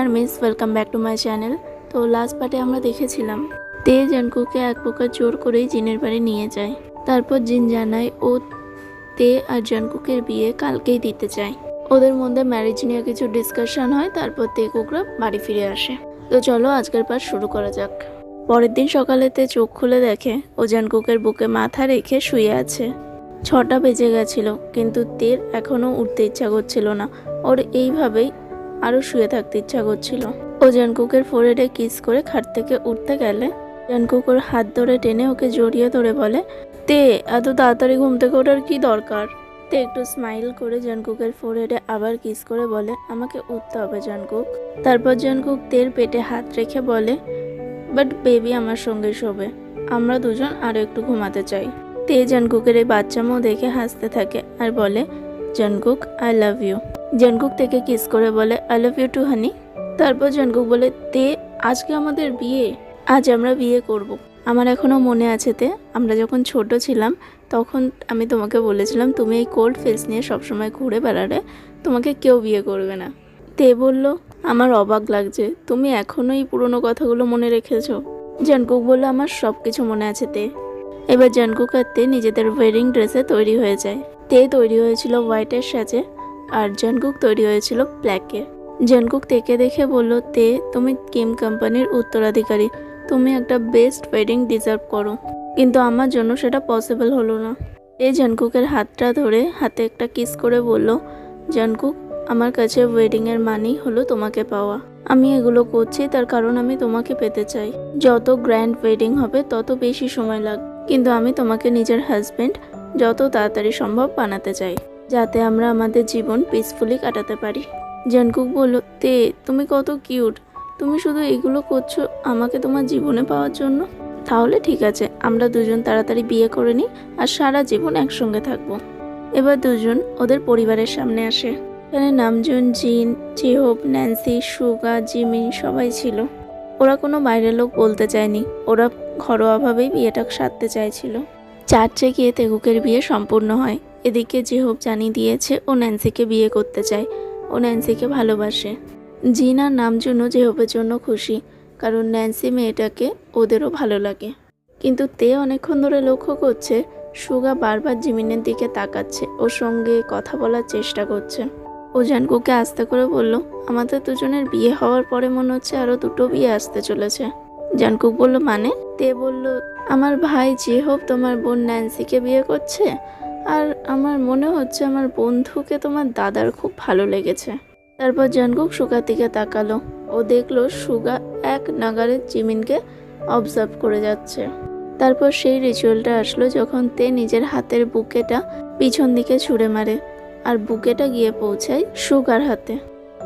Armies, welcome back to my channel. তো last পার্টে আমরা দেখেছিলাম তে জানকুকে এক প্রকার জোর করেই জিনের বাড়ি নিয়ে যায়। তারপর জিন জানায় ও তে আর জানকুকের বিয়ে কালকেই দিতে চায়। ওদের মধ্যে ম্যারেজ নিয়ে কিছু ডিসকাশন হয়, তারপর তে কুকরা বাড়ি ফিরে আসে। তো চলো আজকের পার্ট শুরু করা যাক। পরের দিন সকালে তে চোখ খুলে দেখে ও জানকুকের বুকে মাথা রেখে শুয়ে আছে। 6টা বেজে গেছিল, কিন্তু তের এখনো উঠতে ইচ্ছা করছিল না। ওর এইভাবেই আরো শুয়ে থাকতে ইচ্ছা করছিল। ও জানকুকের ফোরহেডে কিস করে খাট থেকে উঠতে গেলে জানকুক ওর হাত ধরে টেনে ওকে জড়িয়ে ধরে বলে, তে এত তাড়াতাড়ি ঘুম থেকে ওঠার কি দরকার? তে একটু স্মাইল করে জানকুকের ফোরহেডে আবার কিস করে বলে, আমাকে উঠতে হবে জানকুক। তারপর জানকুক তের পেটে হাত রেখে বলে, বাট বেবি আমার সঙ্গে শোবে, আমরা দুজন আরো একটু ঘুমাতে চাই। তে জানকুকের এই বাচ্চামো দেখে হাসতে থাকে আর বলে, জানকুক আই লাভ ইউ। জানকুক থেকে কিস করে বলে, আই লাভ ইউ টু হানি। তারপর জানকুক বলে, তে আজকে আমাদের বিয়ে, আজ আমরা বিয়ে করব। আমার এখনো মনে আছে তে, আমরা যখন ছোট ছিলাম তখন আমি তোমাকে বলেছিলাম তুমি এই কোল্ড ফেস নিয়ে সবসময় ঘুরে বেড়ালে, তোমাকে কেউ বিয়ে করবে না। তে বলল, আমার অবাক লাগছে, তুমি এখনো এই পুরনো কথাগুলো মনে রেখেছো। জানকুক বলল, আমার সব কিছু মনে আছে তে। এবার জানকুক আর তে নিজেদের ওয়েডিং ড্রেসে তৈরি হয়ে যায়। তে তৈরি হয়েছিল হোয়াইটের সাজে আর জানকুক তৈরি হয়েছিল ব্ল্যাকে। জানকুক তেকে দেখে বলল, তে তুমি কিম কোম্পানির উত্তরাধিকারী, তুমি একটা বেস্ট ওয়েডিং ডিজার্ভ করো, কিন্তু আমার জন্য সেটা পসিবল হলো না। তে জানকুকের হাতটা ধরে হাতে একটা কিস করে বলল, জানকুক আমার কাছে ওয়েডিংয়ের মানেই হলো তোমাকে পাওয়া। আমি এগুলো করছি তার কারণ আমি তোমাকে পেতে চাই। যত গ্র্যান্ড ওয়েডিং হবে তত বেশি সময় লাগবে, কিন্তু আমি তোমাকে নিজের হাজবেন্ড যত তাড়াতাড়ি সম্ভব বানাতে চাই, যাতে আমরা আমাদের জীবন পিসফুলি কাটাতে পারি। জানকুক বলল, তে তুমি কত কিউট, তুমি শুধু এগুলো করছো আমাকে তোমার জীবনে পাওয়ার জন্য। তাহলে ঠিক আছে, আমরা দুজন তাড়াতাড়ি বিয়ে করে নিই আর সারা জীবন একসঙ্গে থাকবো। এবার দুজন ওদের পরিবারের সামনে আসে। এখানে নামজুন, জিন, জেহোপ, ন্যান্সি, সুগা, জিমিন সবাই ছিল। ওরা কোনো বাইরের লোক বলতে চায়নি, ওরা ঘরোয়াভাবেই বিয়েটা সারতে চাইছিল। চার্চে গিয়ে তেগুকের বিয়ে সম্পূর্ণ হয়। এদিকে জেহোপ জানিয়ে দিয়েছে ও ন্যান্সিকে বিয়ে করতে চায়, ও ন্যান্সিকে ভালোবাসে। জিন আর নামজুনও জেহোপের জন্য খুশি, কারণ ন্যান্সি মেয়েটাকে ওদেরও ভালো লাগে। কিন্তু তে অনেকক্ষণ ধরে লক্ষ্য করছে সুগা বারবার জিমিনের দিকে তাকাচ্ছে, ওর সঙ্গে কথা বলার চেষ্টা করছে। ও জানকুকে আস্তে করে বলল, আমাদের দুজনের বিয়ে হওয়ার পরে মনে হচ্ছে আরো 2টো বিয়ে আসতে চলেছে। জানকুক বলল, মানে? তে বলল, আমার ভাই জেহোপ তোমার বোন ন্যান্সিকে বিয়ে করছে, আর আমার মনে হচ্ছে আমার বন্ধুকে তোমার দাদার খুব ভালো লেগেছে। তারপর জানকুক সুগার দিকে তাকালো, ও দেখলো সুগা এক নাগারে জিমিনকে অবজার্ভ করে যাচ্ছে। তারপর সেই রিচুয়ালটা আসলো যখন তে নিজের হাতের বুকেটা পিছন দিকে ছুঁড়ে মারে আর বুকেটা গিয়ে পৌঁছায় সুগার হাতে।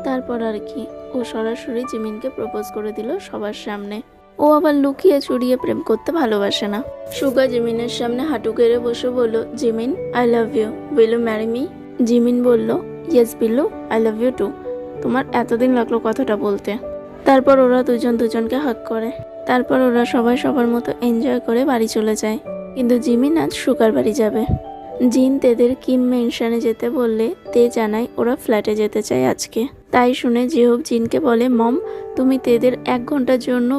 তারপর আর কি, ও সরাসরি জিমিনকে প্রপোজ করে দিল সবার সামনে। ও আবার লুকিয়ে চুরিয়ে প্রেম করতে ভালোবাসে না। সুগা জিমিনের সামনে হাঁটু গেড়ে বসে বলল, Jimin I love you, will you marry me? Jimin বলল, yes Billu, I love you too. তোমার এতদিন লাগলো কথাটা বলতে। তারপর ওরা দুজন দুজনকে হাগ করে। তারপর ওরা সবাই সবার মতো এনজয় করে বাড়ি চলে যায়। কিন্তু জিমিন আজ সুগার বাড়ি যাবে। জিন তেদের কিম মেনশনে যেতে বললে তে জানায় ওরা ফ্ল্যাটে যেতে চায় আজকে। তাই শুনে জেহোপ জিনকে বলে, মম তুমি তেদের 1 ঘন্টার জন্য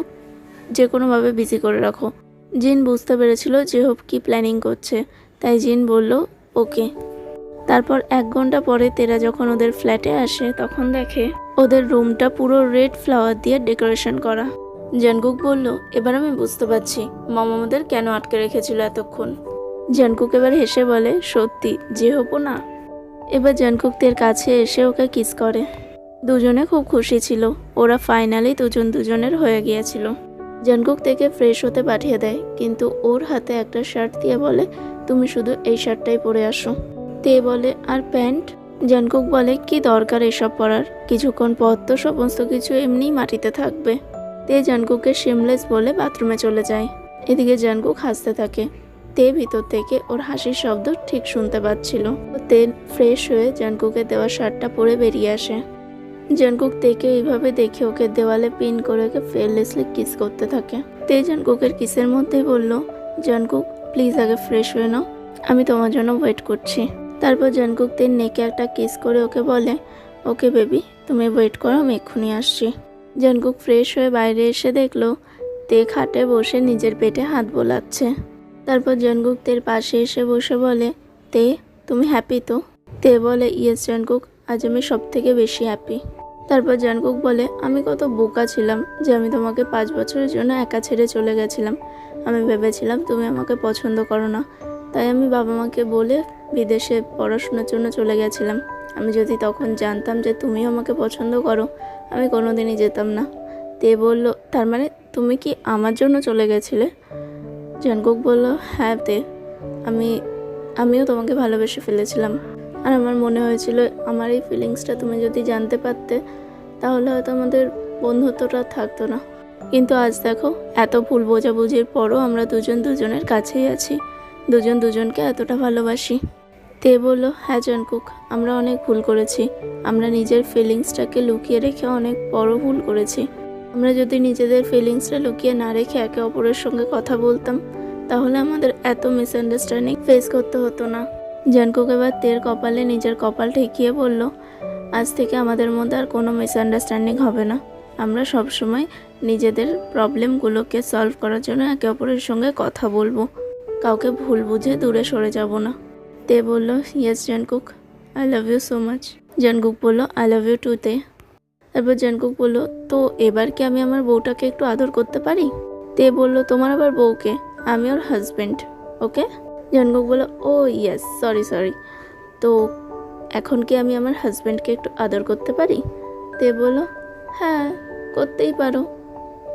যে কোনোভাবে বিজি করে রাখো। জিন বুঝতে পেরেছিল জেহোপ কি প্ল্যানিং করছে, তাই জিন বলল, ওকে। তারপর 1 ঘন্টা পরে তেরা যখন ওদের ফ্ল্যাটে আসে তখন দেখে ওদের রুমটা পুরো রেড ফ্লাওয়ার দিয়ে ডেকোরেশন করা। জানকুক বলল, এবার আমি বুঝতে পারছি মম আমাদের কেন আটকে রেখেছিল এতক্ষণ। জানকুক এবার হেসে বলে, সত্যি জেহোপও না। এবার জানকুক তের কাছে এসে ওকে কিস করে। দুজনে খুব খুশি ছিল, ওরা ফাইনালি দুজন দুজনের হয়ে গিয়েছিল। জানকুক থেকে ফ্রেশ হতে পাঠিয়ে দেয়, কিন্তু ওর হাতে একটা শার্ট দিয়ে বলে, তুমি শুধু এই শার্টটাই পরে আসো। তে বলে, আর প্যান্ট? জানকুক বলে, কি দরকার এসব পরার, কিছুক্ষণ পর তো সমস্ত কিছু এমনিই মাটিতে থাকবে। তে জানকুককে শেমলেস বলে বাথরুমে চলে যায়। এদিকে জানকুক হাসতে থাকে। তে ভিতর থেকে ওর হাসির শব্দ ঠিক শুনতে পাচ্ছিল। তে ফ্রেশ হয়ে জানকুকের দেওয়া শার্টটা পরে বেরিয়ে আসে। জানকুক তেকে এইভাবে দেখে ওকে দেওয়ালে পিন করে ওকে ফেয়ারলেসলি কিস করতে থাকে। তে জানকুকের কিসের মধ্যেই বলল, জানকুক প্লিজ আগে ফ্রেশ হয়ে নাও, আমি তোমার জন্য ওয়েট করছি। তারপর জানকুক তের নেকে একটা কিস করে ওকে বলে, ওকে বেবি তুমি ওয়েট করো, আমি এক্ষুনি আসছি। জঙ্কুক ফ্রেশ হয়ে বাইরে এসে দেখলো তে খাটে বসে নিজের পেটে হাত বোলাচ্ছে। তারপর জঙ্কুক তের পাশে এসে বসে বলে, তে তুমি হ্যাপি তো? তে বলে, ইয়েস জঙ্কুক, আজ আমি সব থেকে বেশি হ্যাপি। তারপর জঙ্কুক বলে, আমি কত বোকা ছিলাম যে আমি তোমাকে 5 বছরের জন্য একা ছেড়ে চলে গেছিলাম। আমি ভেবেছিলাম তুমি আমাকে পছন্দ করো না, তাই আমি বাবা মাকে বলে বিদেশে পড়াশোনার জন্য চলে গেছিলাম। আমি যদি তখন জানতাম যে তুমিও আমাকে পছন্দ করো, আমি কোনোদিনই যেতাম না। তে বলল, তার মানে তুমি কি আমার জন্য চলে গেছিলে? জঙ্কুক বলল, হ্যাঁ তে, আমিও তোমাকে ভালোবেসে ফেলেছিলাম। আর আমার মনে হয়েছিল আমার এই ফিলিংসটা তুমি যদি জানতে পারতে তাহলে হয়তো আমাদের বন্ধুত্বটা থাকতো না। কিন্তু আজ দেখো, এত ভুল বোঝাবুঝির পরও আমরা দুজন দুজনের কাছেই আছি, দুজন দুজনকে এতটা ভালোবাসি। তে বলল, হ্যাঁ জঙ্কুক, আমরা অনেক ভুল করেছি। আমরা নিজের ফিলিংসটাকে লুকিয়ে রেখে অনেক বড় ভুল করেছি। আমরা যদি নিজেদের ফিলিংসটা লুকিয়ে না রেখে একে অপরের সঙ্গে কথা বলতাম তাহলে আমাদের এত মিসআন্ডারস্ট্যান্ডিং ফেস করতে হতো না। জঙ্কুক এবার তের কপালে নিজের কপাল ঠেকিয়ে বলল, আজ থেকে আমাদের মধ্যে আর কোনো মিসআন্ডারস্ট্যান্ডিং হবে না। আমরা সবসময় নিজেদের প্রবলেমগুলোকে সলভ করার জন্য একে অপরের সঙ্গে কথা বলবো, কাউকে ভুল বুঝে দূরে সরে যাব না। তে বলল, yes Jungkook, I love you so much. Jungkook বলল, I love you too Tae. তারপর জঙ্কুক বলল, তো এবার কি আমি আমার বউটাকে একটু আদর করতে পারি? তে বলল, তোমার আবার বউকে? আমি ওর হাজব্যান্ড, ওকে? জঙ্কুক বলল, ও ইয়েস, সরি। তো এখন কি আমি আমার হাজব্যান্ডকে একটু আদর করতে পারি? তে বলল, হ্যাঁ করতেই পারো,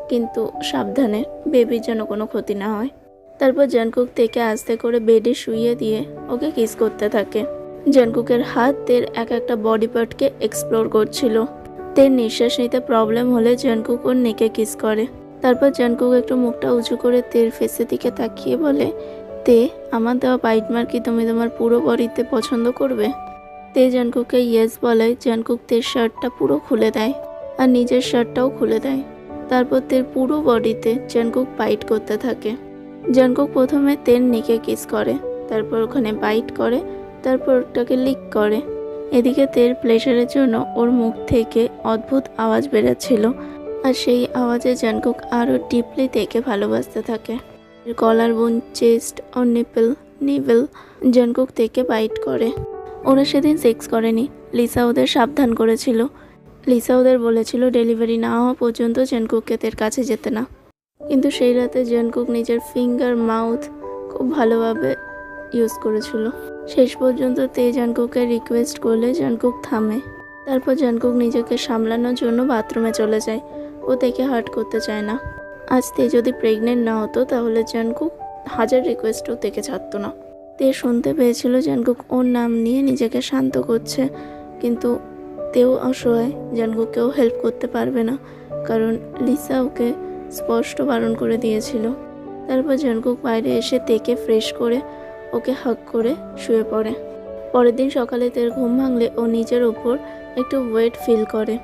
কিন্তু সাবধানে, বেবির যেন কোনো ক্ষতি না হয়। তারপর জঙ্কুক তেকে আস্তে করে বেডে শুইয়ে দিয়ে ওকে কিস করতে থাকে। জঙ্কুকের হাত তের এক একটা বডি পার্টকে এক্সপ্লোর করছিল। তের নিঃশ্বাস নিতে প্রবলেম হলে জঙ্কুক ওর নেকে কিস করে। তারপর জঙ্কুক একটু মুখটা উঁচু করে তের ফেসের দিকে তাকিয়ে বলে, তে আমার দেওয়া বাইট মার কি তুমি তোমার পুরো বডিতে পছন্দ করবে? তে জঙ্কুককে ইয়েস বলায় জঙ্কুক তের শার্টটা পুরো খুলে দেয় আর নিজের শার্টটাও খুলে দেয়। তারপর তের পুরো বডিতে জঙ্কুক বাইট করতে থাকে। জঙ্কুক প্রথমে তের নেকে কিস করে, তারপর ওখানে বাইট করে, তারপর ওটাকে লিক করে। এদিকে তের প্লেজারের জন্য ওর মুখ থেকে অদ্ভুত আওয়াজ বেরোচ্ছিল, আর সেই আওয়াজে জঙ্কুক আরও ডিপলি তেকে ভালোবাসতে থাকে। কলার বোন, চেস্ট ও নিভেল জঙ্কুক তেকে বাইট করে। ওরা সেদিন সেক্স করেনি, লিসা ওদের সাবধান করেছিল। লিসা ওদের বলেছিল ডেলিভারি না হওয়া পর্যন্ত জঙ্কুককে তের কাছে যেতে না। কিন্তু সেই রাতে জঙ্কুক নিজের ফিঙ্গার মাউথ খুব ভালোভাবে ইউজ করেছিল। শেষ পর্যন্ত তে জঙ্কুককে রিকোয়েস্ট করলে জঙ্কুক থামে। তারপর জঙ্কুক নিজেকে সামলানোর জন্য বাথরুমে চলে যায়। ও তেকে হার্ট করতে চায় না। আজ তে যদি প্রেগনেন্ট না হতো তাহলে জঙ্কুক 1000 রিকোয়েস্টও তেকে ছাড়তো না। তে শুনতে পেয়েছিল জঙ্কুক ওর নাম নিয়ে নিজেকে শান্ত করছে, কিন্তু তেও অসহায়, জঙ্কুককেও হেল্প করতে পারবে না, কারণ লিসা ওকে স্পষ্ট বারণ করে দিয়েছিল। তারপর জঙ্কুক বাইরে এসে তেকে ফ্রেশ করে ওকে হাগ করে শুয়ে পড়ে। পরের দিন সকালে তের ঘুম ভাঙলে ও নিজের ওপর একটু ওয়েট ফিল করে।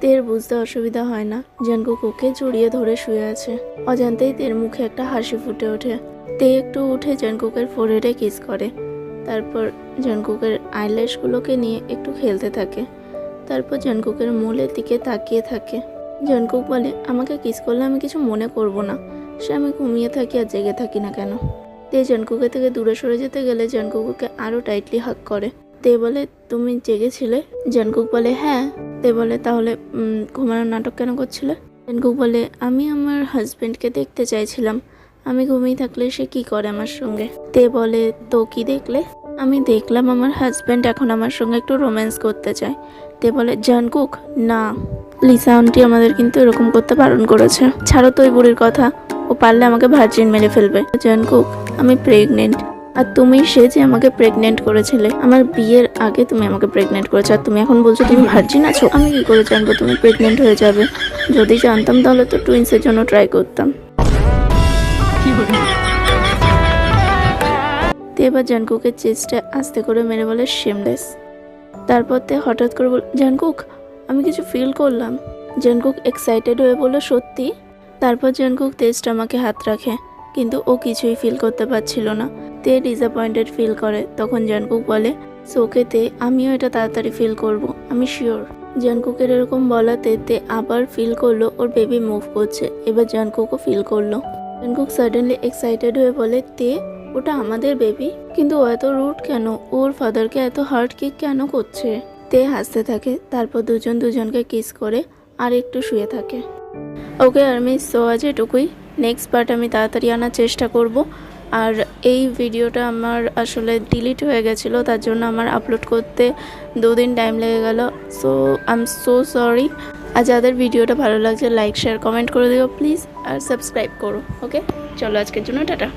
তের বুঝতে অসুবিধা হয় না জঙ্কুক ওকে জড়িয়ে ধরে শুয়ে আছে। অজান্তেই তের মুখে একটা হাসি ফুটে ওঠে। তে একটু উঠে জঙ্কুকের ফোরহেডে কিস করে, তারপর জঙ্কুকের আইল্যাশগুলোকে নিয়ে একটু খেলতে থাকে। তারপর জঙ্কুকের মূলের দিকে তাকিয়ে থাকে। জঙ্কুক বলে, আমাকে কিস করলে আমি কিছু মনে করব না, সে আমি ঘুমিয়ে থাকি আর জেগে থাকি না কেন। তে জঙ্কুকের থেকে দূরে সরে যেতে গেলে জঙ্কুককে আরও টাইটলি হাগ করে। তে বলে, তুমি জেগেছিলে? জঙ্কুক বলে, হ্যাঁ। তে বলে, তাহলে ঘুমানোর নাটক কেন করছিলে? জঙ্কুক বলে, আমি আমার হাজব্যান্ডকে দেখতে চাইছিলাম, আমি ঘুমিয়ে থাকলে সে কি করে আমার সঙ্গে। তে বলে, তো কি দেখলে? আমি দেখলাম আমার হাজব্যান্ড এখন আমার সঙ্গে একটু রোম্যান্স করতে চায়। তে বলে, জঙ্কুক না, লিসা আন্টি আমাদের কিন্তু এরকম করতে বারণ করেছে। ছাড়ো তো ওই বুড়ির কথা, ও পারলে আমাকে ভার্জিন মেরে ফেলবে। জঙ্কুক, আমি প্রেগনেন্ট, আর তুমি সে যে আমাকে প্রেগনেন্ট করেছিলে, আমার বিয়ের আগে তুমি আমাকে প্রেগনেন্ট করেছো, আর তুমি এখন বলছো তুমি ভার্জিন আছো। আমি কি করে জানবো তুমি প্রেগনেন্ট হয়ে যাবে? যদি জানতাম তাহলে তো টুইন্সের জন্য ট্রাই করতাম। তে এবার জঙ্কুকের চেস্টে আস্তে করে মেরে বলে, শেমলেস। তারপর তে হঠাৎ করে বল, জঙ্কুক আমি কিছু ফিল করলাম। জঙ্কুক এক্সাইটেড হয়ে বলল, সত্যি? তারপর জঙ্কুক তের স্টমাকে হাত রাখে, কিন্তু ও কিছুই ফিল করতে পারছিল না। তে ডিসঅ্যাপয়েন্টেড ফিল করে। তখন জঙ্কুক বলে, সোকে তে, আমিও এটা তাড়াতাড়ি ফিল করব, আমি শিওর। জাঙ্কুকের এরকম বলাতে তে আবার ফিল করলো ওর বেবি মুভ করছে। এবার জাঙ্কুকও ফিল করলো। জাঙ্কুক সাডেনলি এক্সাইটেড হয়ে বলে, তে ওটা আমাদের বেবি, কিন্তু ও এত রুড কেন, ওর ফাদারকে এত হার্ট কিক কেন করছে। তে হাসতে থাকে, তারপর দুজন দুজনকে কিস করে আর একটু শুয়ে থাকে। ওকে আর্মি, সো আজ এটুকুই। নেক্সট পার্ট আমি তাড়াতাড়ি আনার চেষ্টা করব। আর এই ভিডিওটা আমার আসলে ডিলিট হয়ে গেছিলো, তার জন্য আমার আপলোড করতে 2 দিন টাইম লেগে গেল। So I am so sorry. আর যাদের ভিডিওটা ভালো লাগছে লাইক শেয়ার কমেন্ট করে দিও প্লিজ, আর সাবস্ক্রাইব করো। ওকে, চলো আজকের জন্য টাটা।